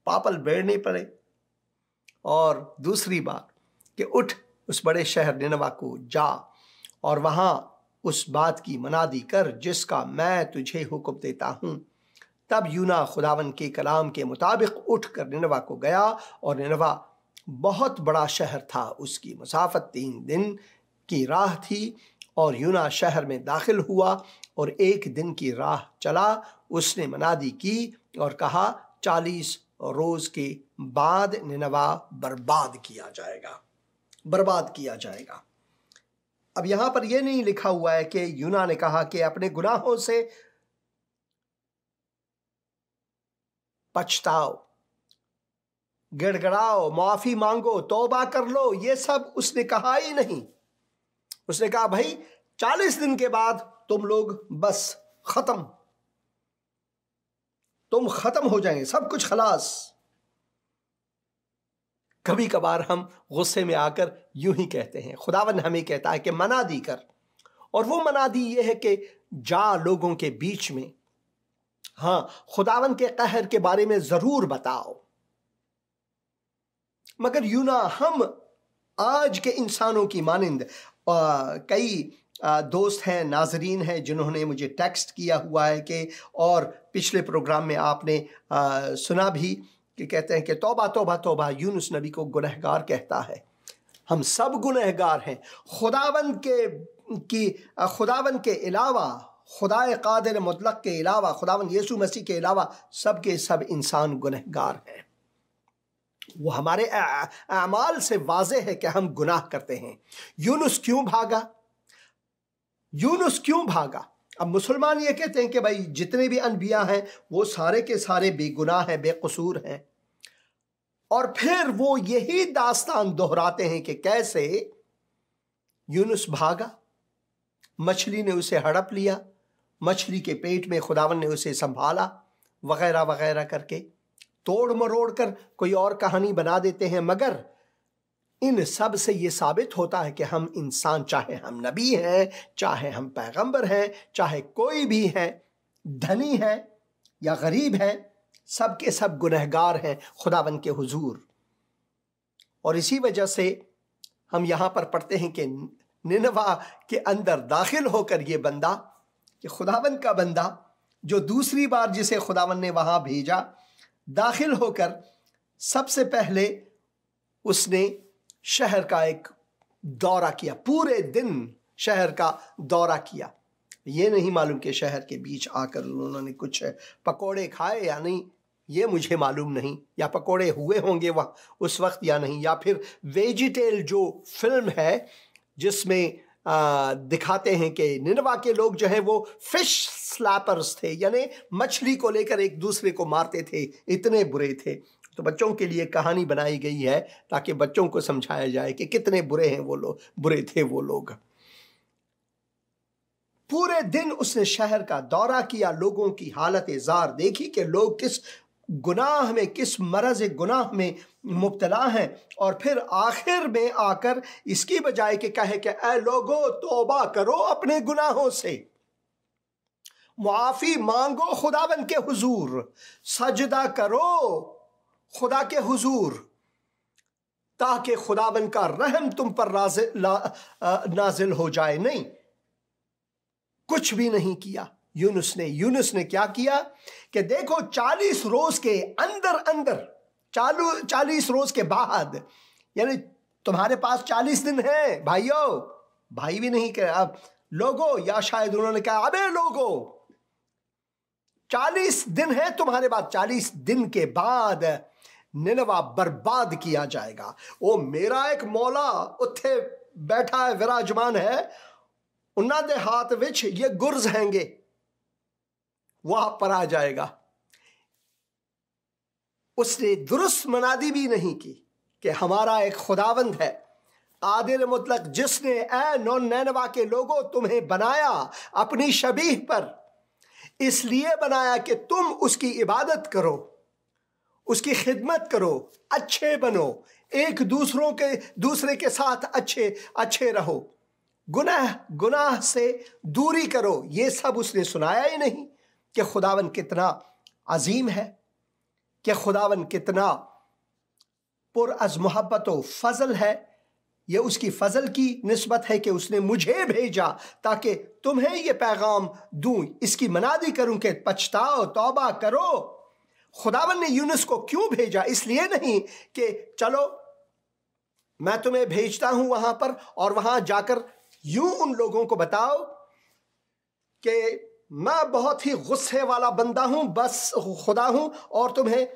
पापल बेड़ने पड़े। और दूसरी बार कि उठ उस बड़े शहर निनवा को जा और वहाँ उस बात की मनादी कर जिसका मैं तुझे हुक्म देता हूँ। तब यूना खुदावन के कलाम के मुताबिक उठकर निनवा को गया और निनवा बहुत बड़ा शहर था, उसकी मुसाफत 3 दिन की राह थी। और यूना शहर में दाखिल हुआ और 1 दिन की राह चला। उसने मनादी की और कहा 40 रोज के बाद निनवा बर्बाद किया जाएगा। अब यहां पर यह नहीं लिखा हुआ है कि यूना ने कहा कि अपने गुनाहों से पछताओ, गिड़गिड़ाओ, माफी मांगो, तौबा कर लो। ये सब उसने कहा ही नहीं। उसने कहा भाई 40 दिन के बाद तुम लोग बस तुम खत्म हो जाएंगे, सब कुछ खलास। कभी कभार हम गुस्से में आकर यूं ही कहते हैं। खुदावन हमें कहता है कि मनादी कर, और वो मनादी ये है कि जा लोगों के बीच में, हाँ, खुदावन के कहर के बारे में जरूर बताओ। मगर यूं ना हम आज के इंसानों की मानिंद कई दोस्त हैं, नाजरीन हैं जिन्होंने मुझे टेक्स्ट किया हुआ है कि, और पिछले प्रोग्राम में आपने सुना भी कि कहते हैं कि तौबा तौबा तौबा, यूनुस नबी को गुनहगार कहता है। हम सब गुनहगार हैं। खुदावन के अलावा, खुदाए कादिर मुतलक के अलावा, खुदावन यीशु मसीह के अलावा सब के सब इंसान गुनहगार हैं। वो हमारे अमाल से वाज़ेह है कि हम गुनाह करते हैं। यूनुस क्यों भागा? यूनुस क्यों भागा? अब मुसलमान ये कहते हैं कि भाई जितने भी अनबिया हैं वो सारे के सारे बेगुनाह हैं, बेकसूर हैं, और फिर वो यही दास्तान दोहराते हैं कि कैसे यूनुस भागा, मछली ने उसे हड़प लिया, मछली के पेट में खुदावन ने उसे संभाला, वगैरह वगैरह करके तोड़ मरोड़ कर कोई और कहानी बना देते हैं। मगर इन सब से ये साबित होता है कि हम इंसान, चाहे हम नबी हैं, चाहे हम पैगंबर हैं, चाहे कोई भी हैं, धनी हैं या गरीब हैं, सब के सब गुनहगार हैं खुदावन के हुजूर। और इसी वजह से हम यहाँ पर पढ़ते हैं कि निनवा के अंदर दाखिल होकर ये बंदा, कि खुदावन का बंदा जो दूसरी बार जिसे खुदावन ने वहाँ भेजा, दाखिल होकर सबसे पहले उसने शहर का एक दौरा किया, पूरे दिन शहर का दौरा किया। ये नहीं मालूम कि शहर के बीच आकर उन्होंने कुछ पकोड़े खाए या नहीं, ये मुझे मालूम नहीं, या पकोड़े हुए होंगे वहाँ उस वक्त या नहीं, या फिर वेजिटेल जो फिल्म है जिसमें दिखाते हैं कि निनवा के लोग जो है वो फिश स्लैपर्स थे, यानी मछली को लेकर एक दूसरे को मारते थे, इतने बुरे थे। तो बच्चों के लिए कहानी बनाई गई है ताकि बच्चों को समझाया जाए कि कितने बुरे हैं वो लोग, बुरे थे वो लोग। पूरे दिन उसने शहर का दौरा किया, लोगों की हालत जार देखी कि लोग किस गुनाह में, किस मरज़ गुनाह में मुब्तला हैं, और फिर आखिर में आकर इसकी बजाय कि कहे कि ऐ लोगो तौबा करो अपने गुनाहों से, मुआफ़ी मांगो खुदावन के हुजूर, सजदा करो खुदा के हुजूर, ताकि खुदावन का रहम तुम पर नाजिल हो जाए। नहीं, कुछ भी नहीं किया यूनुस ने क्या किया कि देखो 40 रोज के अंदर 40 रोज के बाद, यानी तुम्हारे पास 40 दिन है भाइयों, भाई भी नहीं कहा अब लोगो, या शायद उन्होंने कहा अबे लोगो, 40 दिन है तुम्हारे पास, 40 दिन के बाद निनवा बर्बाद किया जाएगा। ओ मेरा एक मौला उत्थे बैठा है, विराजमान है, उन्ना दे हाथ विच ये गुर्ज हैंगे, वहां पर आ जाएगा। उसने दुरुस्त मनादी भी नहीं की कि हमारा एक खुदावंद है कादिर मुतलक, जिसने ऐ नैनवा के लोगों तुम्हें बनाया अपनी शबीह पर, इसलिए बनाया कि तुम उसकी इबादत करो, उसकी खिदमत करो, अच्छे बनो, एक दूसरे के साथ अच्छे रहो, गुनाह से दूरी करो। ये सब उसने सुनाया ही नहीं कि खुदावन कितना अजीम है, कि खुदावन कितना पुरअज़ मोहब्बत व फजल है। यह उसकी फजल की निस्बत है कि उसने मुझे भेजा ताकि तुम्हें यह पैगाम दूं, इसकी मनादी करूं कि पछताओ, तौबा करो। खुदावन ने यूनुस को क्यों भेजा? इसलिए नहीं कि चलो मैं तुम्हें भेजता हूं वहां पर और वहां जाकर यूं उन लोगों को बताओ कि मैं बहुत ही गुस्से वाला बंदा हूं, बस खुदा हूं और तुम्हें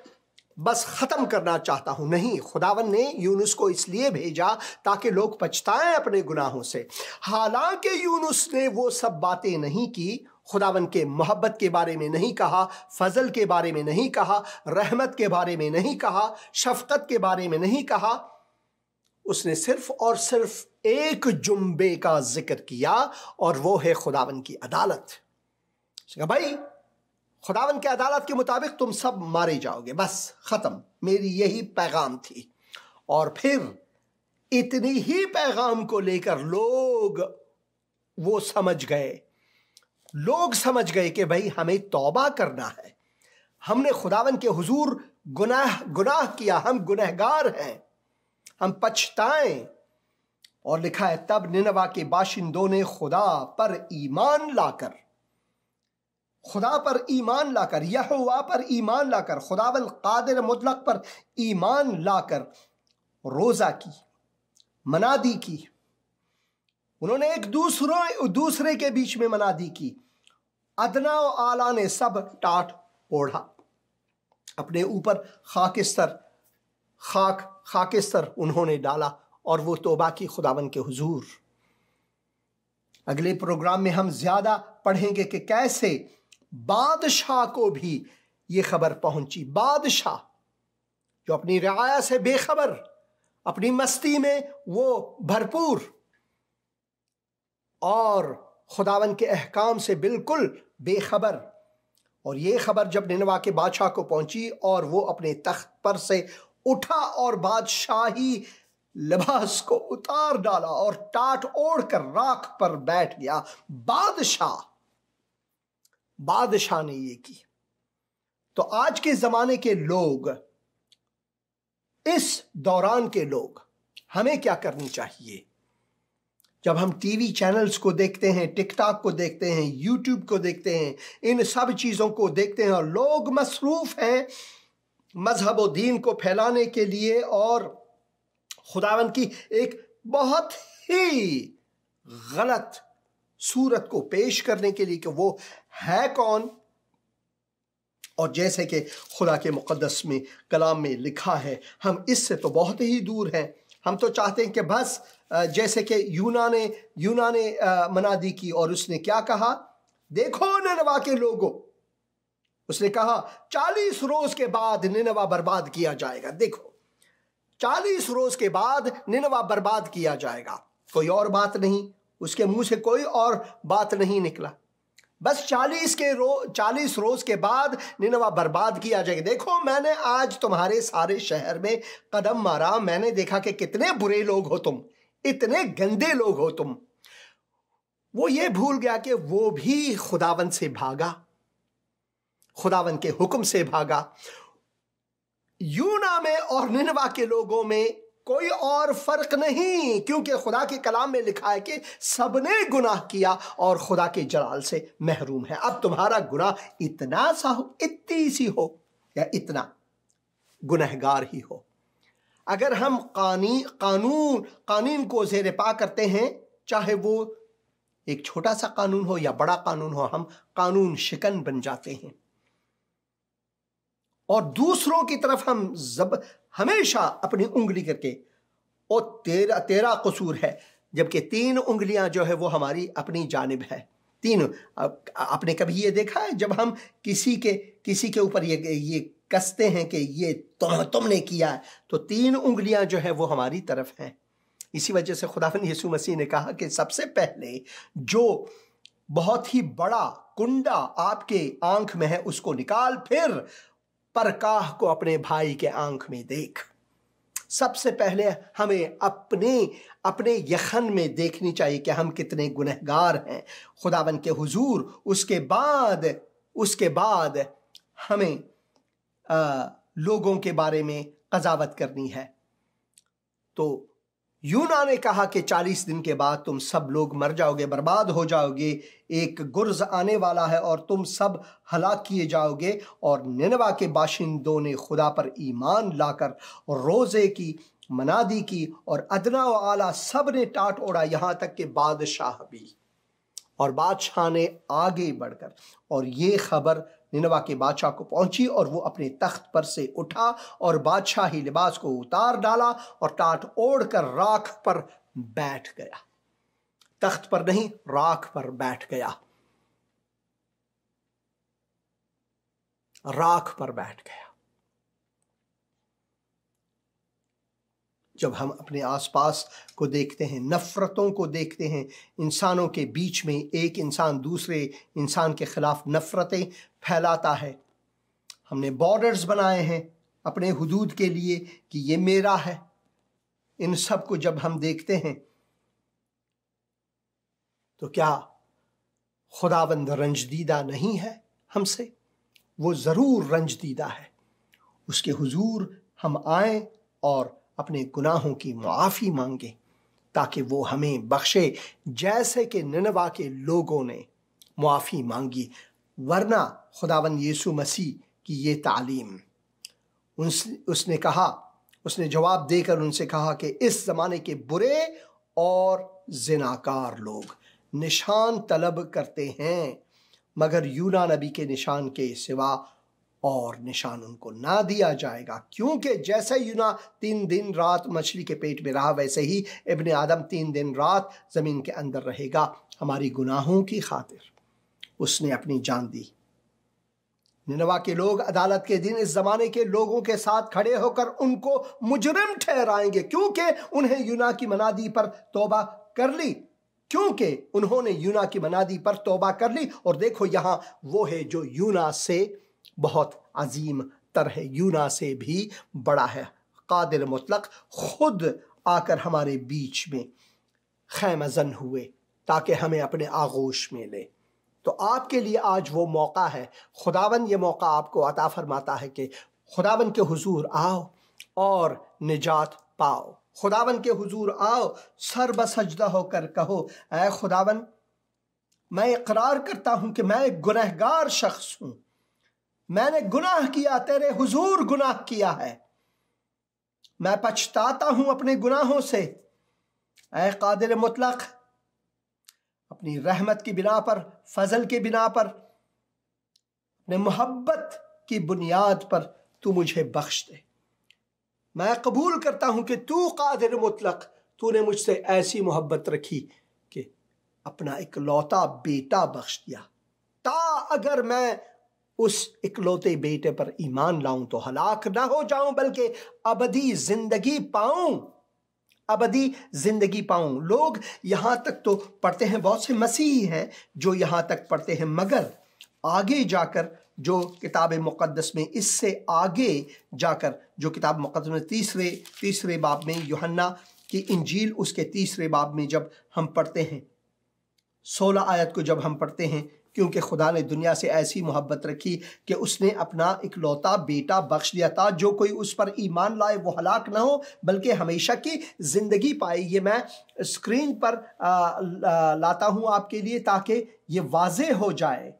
बस खत्म करना चाहता हूं। नहीं, खुदावन ने यूनुस को इसलिए भेजा ताकि लोग पछताएं अपने गुनाहों से। हालांकि यूनुस ने वो सब बातें नहीं की, खुदावन के मोहब्बत के बारे में नहीं कहा, फजल के बारे में नहीं कहा, रहमत के बारे में नहीं कहा, शफकत के बारे में नहीं कहा। उसने सिर्फ और सिर्फ एक जुम्बे का जिक्र किया और वो है खुदावन की अदालत। भाई खुदावन के अदालत के मुताबिक तुम सब मारे जाओगे, बस खत्म, मेरी यही पैगाम थी। और फिर इतनी ही पैगाम को लेकर लोग समझ गए कि भाई हमें तौबा करना है, हमने खुदावन के हुजूर गुनाह किया, हम गुनहगार हैं। हम पछताएं। और लिखा है तब निनवा के बाशिंदों ने खुदा पर ईमान लाकर, यहोवा पर ईमान लाकर, खुदावंद कादिर मुतलक पर ईमान लाकर रोजा की, मनादी की। उन्होंने एक दूसरे के बीच में मनादी की। अदना और आला ने सब टाट ओढ़ा, अपने ऊपर खाकिस्तर उन्होंने डाला और वो तौबा की खुदावन के हुजूर। अगले प्रोग्राम में हम ज्यादा पढ़ेंगे कि कैसे बादशाह को भी ये खबर पहुंची। बादशाह जो अपनी रियाया से बेखबर, अपनी मस्ती में वो भरपूर और खुदावन के अहकाम से बिल्कुल बेखबर। और ये खबर जब निनवा के बादशाह को पहुंची और वो अपने तख्त पर से उठा और बादशाही लिबास को उतार डाला और टाट ओढ़कर राख पर बैठ गया। बादशाह ने ये की। तो आज के जमाने के लोग, इस दौरान के लोग, हमें क्या करनी चाहिए? जब हम टीवी चैनल्स को देखते हैं, टिकटॉक को देखते हैं, यूट्यूब को देखते हैं, इन सब चीजों को देखते हैं और लोग मसरूफ हैं मजहब और दीन को फैलाने के लिए और खुदावंद की एक बहुत ही गलत सूरत को पेश करने के लिए कि वो है कौन। और जैसे कि खुदा के मुकद्दस में कलाम में लिखा है, हम इससे तो बहुत ही दूर हैं। हम तो चाहते हैं कि बस जैसे कि यूना ने मनादी की और उसने क्या कहा, देखो निनवा के लोगों, उसने कहा 40 रोज के बाद निनवा बर्बाद किया जाएगा। देखो 40 रोज के बाद निनवा बर्बाद किया जाएगा। कोई और बात नहीं, उसके मुंह से कोई और बात नहीं निकला। बस 40 रोज के बाद निनवा बर्बाद किया जाएगा। देखो मैंने आज तुम्हारे सारे शहर में कदम मारा, मैंने देखा कि कितने बुरे लोग हो तुम, इतने गंदे लोग हो तुम। वो ये भूल गया कि वो भी खुदावंद से भागा, खुदावंद के हुक्म से भागा। यूना में और निनवा के लोगों में कोई और फर्क नहीं, क्योंकि खुदा के कलाम में लिखा है कि सबने गुनाह किया और खुदा के जलाल से महरूम है। अब तुम्हारा गुनाह इतना सा हो, इतनी सी हो या इतना गुनहगार ही हो, अगर हम कानून को ज़ेर पा करते हैं, चाहे वो एक छोटा सा कानून हो या बड़ा कानून हो, हम कानून शिकन बन जाते हैं और दूसरों की तरफ हम हमेशा अपनी उंगली करके ओ तेरा कसूर है, जबकि 3 उंगलियां जो है वो हमारी अपनी जानिब है। 3 आपने कभी ये देखा है जब हम किसी के ऊपर ये कसते हैं कि ये तुमने किया है, तो 3 उंगलियां जो है वो हमारी तरफ हैं। इसी वजह से खुदावंद यीशु मसीह ने कहा कि सबसे पहले जो बहुत ही बड़ा कुंडा आपके आंख में है उसको निकाल, फिर परकाह को अपने भाई के आंख में देख। सबसे पहले हमें अपने यखन में देखनी चाहिए कि हम कितने गुनहगार हैं खुदावंद के हुजूर। उसके बाद हमें लोगों के बारे में कज़ावत करनी है। तो यूना ने कहा कि 40 दिन के बाद तुम सब लोग मर जाओगे, बर्बाद हो जाओगे, एक गुर्ज आने वाला है और तुम सब हलाक किए जाओगे। और निनवा के बाशिंदों ने खुदा पर ईमान लाकर रोज़े की, मनादी की और अदना व आला सब ने टाट ओढ़ा, यहाँ तक कि बादशाह भी। और बादशाह ने आगे बढ़कर और ये खबर निनवा के बादशाह को पहुंची और वो अपने तख्त पर से उठा और बादशाही लिबास को उतार डाला और टाट ओढ़कर राख पर बैठ गया। तख्त पर नहीं, राख पर बैठ गया, राख पर बैठ गया। जब हम अपने आसपास को देखते हैं, नफरतों को देखते हैं, इंसानों के बीच में एक इंसान दूसरे इंसान के खिलाफ नफरतें फैलाता है। हमने बॉर्डर्स बनाए हैं अपने हुदूद के लिए कि ये मेरा है। इन सब को जब हम देखते हैं तो क्या खुदावंद रंजदीदा नहीं है हमसे? वो ज़रूर रंजदीदा है। उसके हुजूर हम आए और अपने गुनाहों की मुआफ़ी मांगे ताकि वो हमें बख्शे, जैसे कि निनवा के लोगों ने मुआफ़ी मांगी। वरना खुदावंद यीशु मसीह की ये तालीम, उसने जवाब देकर उनसे कहा कि इस ज़माने के बुरे और ज़िनाकार लोग निशान तलब करते हैं, मगर यूना नबी के निशान के सिवा और निशान उनको ना दिया जाएगा, क्योंकि जैसे यूना 3 दिन रात मछली के पेट में रहा, वैसे ही इब्ने आदम 3 दिन रात ज़मीन के अंदर रहेगा। हमारी गुनाहों की खातिर उसने अपनी जान दी। निनवा के लोग अदालत के दिन इस ज़माने के लोगों के साथ खड़े होकर उनको मुजरिम ठहराएंगे, क्योंकि उन्हें यूना की मनादी पर तौबा कर ली, क्योंकि उन्होंने यूना की मनादी पर तौबा कर ली। और देखो यहाँ वो है जो यूना से बहुत अजीम तर है, यूना से भी बड़ा है। कादिर मुतलक खुद आकर हमारे बीच में खैमज़न हुए ताकि हमें अपने आगोश में ले। तो आपके लिए आज वो मौका है, खुदावन ये मौका आपको अता फरमाता है कि खुदावन के हुजूर आओ और निजात पाओ। खुदावन के हुजूर आओ, सर बसजदा होकर कहो, ऐ खुदावन, मैं इकरार करता हूं कि मैं एक गुनहगार शख्स हूं, मैंने गुनाह किया, तेरे हुजूर गुनाह किया है, मैं पछताता हूं अपने गुनाहों से। ऐ कादिर मुतलक, अपनी रहमत की बिना पर, फजल की बिना पर, अपने मोहब्बत की बुनियाद पर तू मुझे बख्श दे। मैं कबूल करता हूं कि तू कादिर मुतलक, तूने मुझसे ऐसी मोहब्बत रखी कि अपना इकलौता बेटा बख्श दिया, ता अगर मैं उस इकलौते बेटे पर ईमान लाऊं तो हलाक ना हो जाऊं, बल्कि अबदी जिंदगी पाऊं, अबदी जिंदगी पाऊं। लोग यहां तक तो पढ़ते हैं, बहुत से मसीही हैं जो यहां तक पढ़ते हैं, मगर आगे जाकर जो किताब मुक़द्दस में, इससे आगे जाकर जो किताब मुक़द्दस में तीसरे बाब में, यूहन्ना की इंजील उसके तीसरे बाब में जब हम पढ़ते हैं, 16 आयत को जब हम पढ़ते हैं, क्योंकि खुदा ने दुनिया से ऐसी मोहब्बत रखी कि उसने अपना इकलौता बेटा बख्श दिया था, जो कोई उस पर ईमान लाए वो हलाक ना हो बल्कि हमेशा की ज़िंदगी पाए। ये मैं स्क्रीन पर लाता हूँ आपके लिए ताकि ये वाज़ेह हो जाए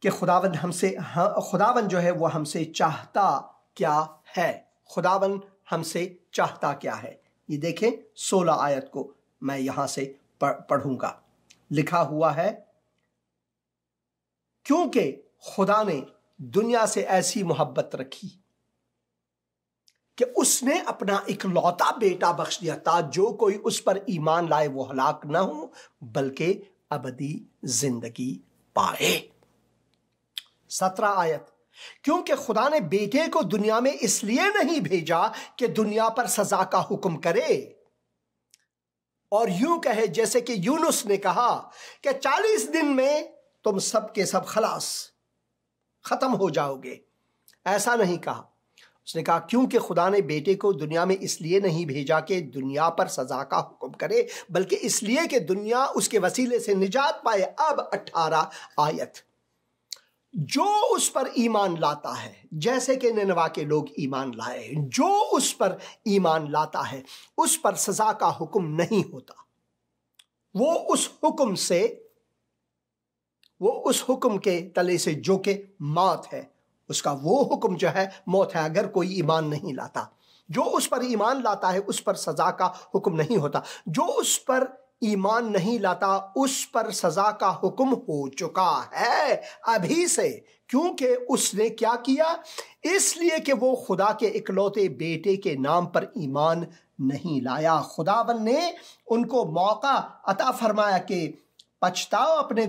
कि खुदावन जो है वो हमसे चाहता क्या है। खुदावन हमसे चाहता क्या है, ये देखें 16 आयत को मैं यहाँ से पढ़ूंगा। लिखा हुआ है, क्योंकि खुदा ने दुनिया से ऐसी मोहब्बत रखी कि उसने अपना इकलौता बेटा बख्श दिया था, जो कोई उस पर ईमान लाए वो हलाक ना हो बल्कि अबदी जिंदगी पाए। 17 आयत, क्योंकि खुदा ने बेटे को दुनिया में इसलिए नहीं भेजा कि दुनिया पर सजा का हुक्म करे और यूं कहे जैसे कि यूनुस ने कहा कि 40 दिन में तुम सब के सब खलास खत्म हो जाओगे। ऐसा नहीं कहा, उसने कहा क्योंकि खुदा ने बेटे को दुनिया में इसलिए नहीं भेजा कि दुनिया पर सजा का हुक्म करे, बल्कि इसलिए कि दुनिया उसके वसीले से निजात पाए। अब 18 आयत, जो उस पर ईमान लाता है, जैसे कि निनवा के लोग ईमान लाए, जो उस पर ईमान लाता है उस पर सजा का हुक्म नहीं होता। वो उस हुक्म के तले से जो कि मौत है, उसका वो हुक्म जो है मौत है, अगर कोई ईमान नहीं लाता। जो उस पर ईमान लाता है उस पर सजा का हुक्म नहीं होता। जो उस पर ईमान नहीं लाता उस पर सजा का हुक्म हो चुका है अभी से, क्योंकि उसने क्या किया, इसलिए कि वो खुदा के इकलौते बेटे के नाम पर ईमान नहीं लाया। खुदावन ने उनको मौका अता फरमाया कि पछताओ अपने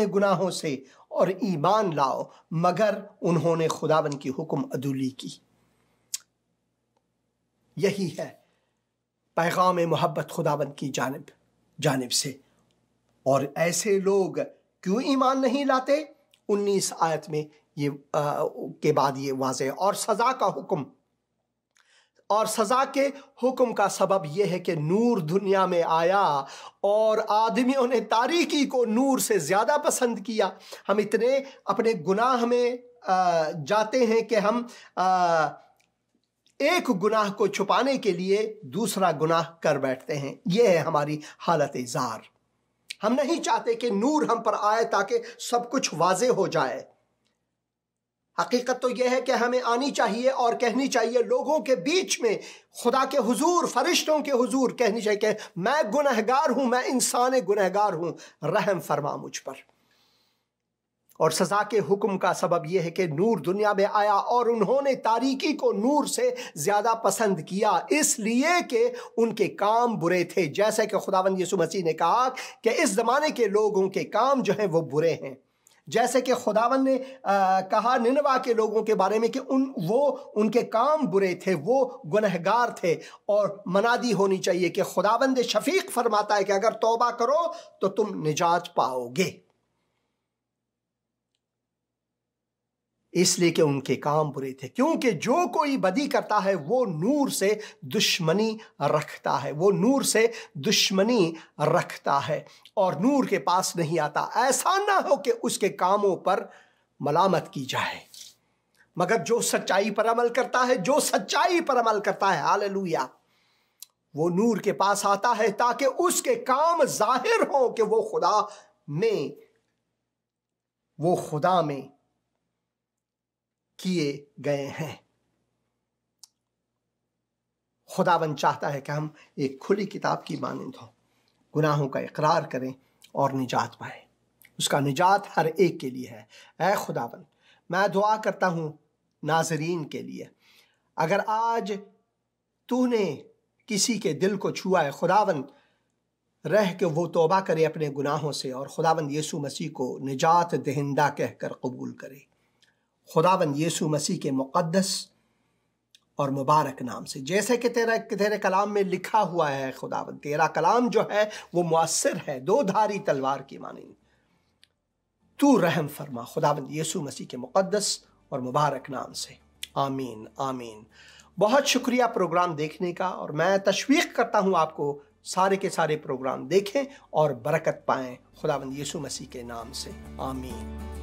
गुनाहों से और ईमान लाओ, मगर उन्होंने खुदावन की हुक्म अदूली की। यही है पैगाम मोहब्बत खुदावन की जानिब से। और ऐसे लोग क्यों ईमान नहीं लाते, 19 आयत में ये के बाद ये वाज़ेह। और सजा के हुक्म का सबब यह है कि नूर दुनिया में आया और आदमियों ने तारीकी को नूर से ज्यादा पसंद किया। हम इतने अपने गुनाह में जाते हैं कि हम एक गुनाह को छुपाने के लिए दूसरा गुनाह कर बैठते हैं। यह है हमारी हालत ज़ार। हम नहीं चाहते कि नूर हम पर आए ताकि सब कुछ वाज़ेह हो जाए। हकीकत तो यह है कि हमें आनी चाहिए और कहनी चाहिए लोगों के बीच में, खुदा के हुजूर, फरिश्तों के हुजूर कहनी चाहिए कि मैं गुनहगार हूं, मैं इंसान गुनहगार हूं, रहम फरमा मुझ पर। और सजा के हुक्म का सबब यह है कि नूर दुनिया में आया और उन्होंने तारीकी को नूर से ज्यादा पसंद किया, इसलिए कि उनके काम बुरे थे। जैसे कि खुदावंद यीशु मसीह ने कहा कि इस जमाने के लोगों के काम जो हैं वो बुरे हैं। जैसे कि खुदावंद ने कहा निनवा के लोगों के बारे में कि उनके काम बुरे थे, वो गुनहगार थे। और मनादी होनी चाहिए कि खुदावंद शफीक फरमाता है कि अगर तौबा करो तो तुम निजात पाओगे, इसलिए कि उनके काम बुरे थे। क्योंकि जो कोई बदी करता है वो नूर से दुश्मनी रखता है, वो नूर से दुश्मनी रखता है और नूर के पास नहीं आता। ऐसा ना हो कि उसके कामों पर मलामत की जाए, मगर जो सच्चाई पर अमल करता है, जो सच्चाई पर अमल करता है, हालेलुया, वो नूर के पास आता है ताकि उसके काम जाहिर हो कि वो खुदा में किए गए हैं। खुदावन चाहता है कि हम एक खुली किताब की मानंद हो, गुनाहों का इकरार करें और निजात पाएं। उसका निजात हर एक के लिए है। ऐ खुदावन, मैं दुआ करता हूं नाज़रीन के लिए, अगर आज तूने किसी के दिल को छुआ है, खुदावन रह के वो तौबा करे अपने गुनाहों से और खुदावन यीशु मसीह को निजात दहिंदा कहकर कबूल करे। खुदावंद यीशु मसीह के मुक़द्दस और मुबारक नाम से, जैसे कि तेरे कलाम में लिखा हुआ है, खुदावंद तेरा कलाम जो है वो मुअस्सिर है, दो धारी तलवार की मानी। तू रहम फरमा खुदावंद यीशु मसीह के मुक़द्दस और मुबारक नाम से, आमीन आमीन। बहुत शुक्रिया प्रोग्राम देखने का, और मैं तशवीक़ करता हूँ आपको सारे के सारे प्रोग्राम देखें और बरकत पाएं खुदावंद यीशु मसीह के नाम से, आमीन।